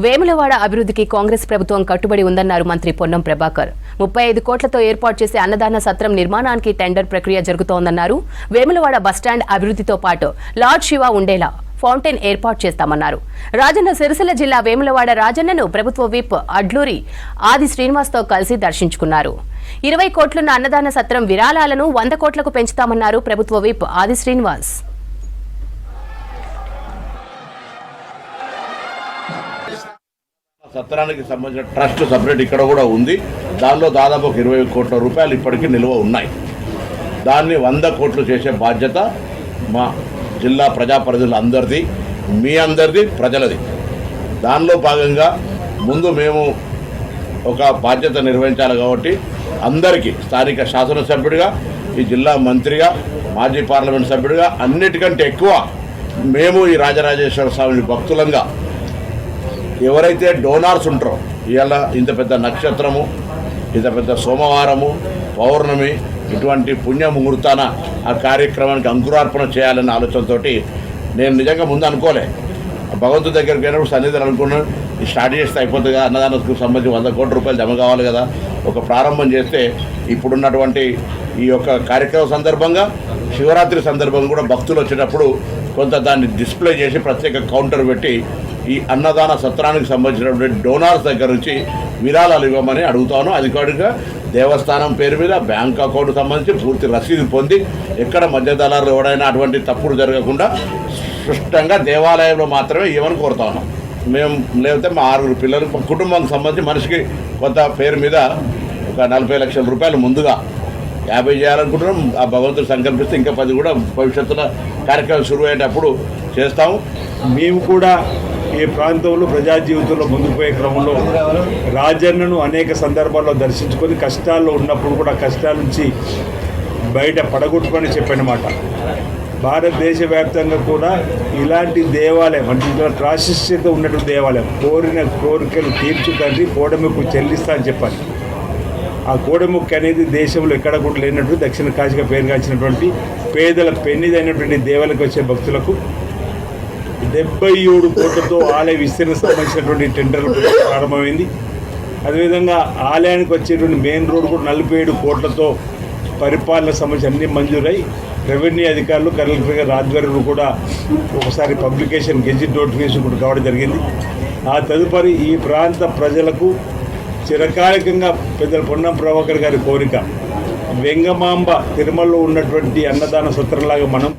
వేములవాడ అభివృద్ధికి కాంగ్రెస్ ప్రభుత్వం కట్టుబడి ఉందన్నారు మంత్రి పొన్నం ప్రభాకర్. 35 కోట్లతో ఏర్పాటు చేసే అన్నదాన సత్రం నిర్మాణానికి టెండర్ ప్రక్రియ జరుగుతోందన్నారు. వేములవాడ బస్టాండ్ అభివృద్ధితో పాటు లార్డ్ శివ ఉండేలా ఫౌంటైన్ ఏర్పాటు చేస్తామన్నారు. రాజన్న సిరిసిల్ల జిల్లా వేములవాడ రాజన్నను ప్రభుత్వ విప్ అడ్లూరి ఆది శ్రీనివాస్తో కలిసి దర్శించుకున్నారు. 20 కోట్లున్న అన్నదాన సత్రం విరాళాలను 100 కోట్లకు పెంచుతామన్నారు ప్రభుత్వ విప్ ఆది శ్రీనివాస్. సత్రానికి సంబంధించిన ట్రస్ట్ సపరేట్ ఇక్కడ కూడా ఉంది. దానిలో దాదాపు 20 కోట్ల రూపాయలు ఇప్పటికీ నిల్వ ఉన్నాయి. దాన్ని 100 కోట్లు చేసే బాధ్యత మా జిల్లా ప్రజాప్రతినిధులందరిది, మీ అందరిది, ప్రజలది. దానిలో భాగంగా ముందు మేము ఒక బాధ్యత నిర్వహించాలి కాబట్టి అందరికీ స్థానిక శాసనసభ్యుడిగా, ఈ జిల్లా మంత్రిగా, మాజీ పార్లమెంట్ సభ్యుడిగా అన్నిటికంటే ఎక్కువ మేము ఈ రాజరాజేశ్వర స్వామి భక్తులంగా ఎవరైతే డోనార్స్ ఉంటారో, ఇవాళ ఇంత పెద్ద నక్షత్రము, ఇంత పెద్ద సోమవారము, పౌర్ణమి ఇటువంటి పుణ్య ముహూర్తాన ఆ కార్యక్రమానికి అంకురార్పణ చేయాలనే ఆలోచనతో నేను నిజంగా ముందు అనుకోలే. భగవంతుడి దగ్గరికి వెళ్ళినప్పుడు సన్నిధిని అనుకున్నాను, ఇది స్టార్ట్ చేస్తే అయిపోతుంది కదా, అన్నదానకు సంబంధించి 100 కోట్ల రూపాయలు జమ కావాలి కదా, ఒక ప్రారంభం చేస్తే ఇప్పుడున్నటువంటి ఈ యొక్క కార్యక్రమం సందర్భంగా శివరాత్రి సందర్భంగా కూడా భక్తులు వచ్చేటప్పుడు కొంత దాన్ని డిస్ప్లే చేసి ప్రత్యేక కౌంటర్ పెట్టి ఈ అన్నదాన సత్రానికి సంబంధించినటువంటి డోనార్స్ దగ్గర నుంచి విరాళాలు ఇవ్వమని అడుగుతాను. అధికారిగా దేవస్థానం పేరు మీద బ్యాంక్ అకౌంట్ సంబంధించి పూర్తి రసీదు పొంది ఎక్కడ మధ్యదళాలు ఎవడైనా అటువంటి తప్పులు జరగకుండా స్పష్టంగా దేవాలయంలో మాత్రమే ఇవ్వమని కోరుతా ఉన్నాం. మేము లేకపోతే మా 6 పిల్లలు కుటుంబానికి సంబంధించి మనిషికి కొంత పేరు మీద ఒక 40 లక్షల రూపాయలు ముందుగా 50 చేయాలనుకుంటున్నాం. ఆ భగవంతుడు సంకల్పిస్తే ఇంకా 10 కూడా భవిష్యత్తులో కార్యక్రమం షురు అయ్యేటప్పుడు చేస్తాము. మేము కూడా ఈ ప్రాంతంలో ప్రజా జీవితంలో ముందుకు పోయే క్రమంలో రాజన్నను అనేక సందర్భాల్లో దర్శించుకొని కష్టాల్లో ఉన్నప్పుడు కూడా కష్టాల నుంచి బయట పడగొట్టుకొని చెప్పినమాట. భారతదేశ వ్యాప్తంగా కూడా ఇలాంటి దేవాలయం అంటే ప్రాశస్త్యత ఉన్నటువంటి దేవాలయం, కోరిన కోరికలు తీర్చుతండి కోడెముక్కు చెల్లిస్తా అని చెప్పాలి. ఆ కోడెముక్కు అనేది దేశంలో ఎక్కడ కూడా లేనట్టు దక్షిణ కాశీగా పేరుగాంచినటువంటి పేదల పెన్నిదైనటువంటి దేవాలయకు వచ్చే భక్తులకు 77 కోట్లతో ఆలయ విస్తరణ సంబంధించినటువంటి టెండర్లు ప్రారంభమైంది. అదేవిధంగా ఆలయానికి వచ్చేటువంటి మెయిన్ రోడ్ కూడా 47 కోట్లతో పరిపాలన సంబంధించి అన్ని మంజూరై రెవెన్యూ అధికారులు కలెక్టర్ గారి ఆధ్వర్యంలో కూడా ఒకసారి పబ్లికేషన్ గెజిట్ నోటిఫికేషన్ కూడా కావడం జరిగింది. ఆ తదుపరి ఈ ప్రాంత ప్రజలకు చిరకాలికంగా పెద్దల పొన్నం ప్రభాకర్ గారి కోరిక వెంగమాంబ తిరుమలలో ఉన్నటువంటి అన్నదాన సత్రంలాగా మనం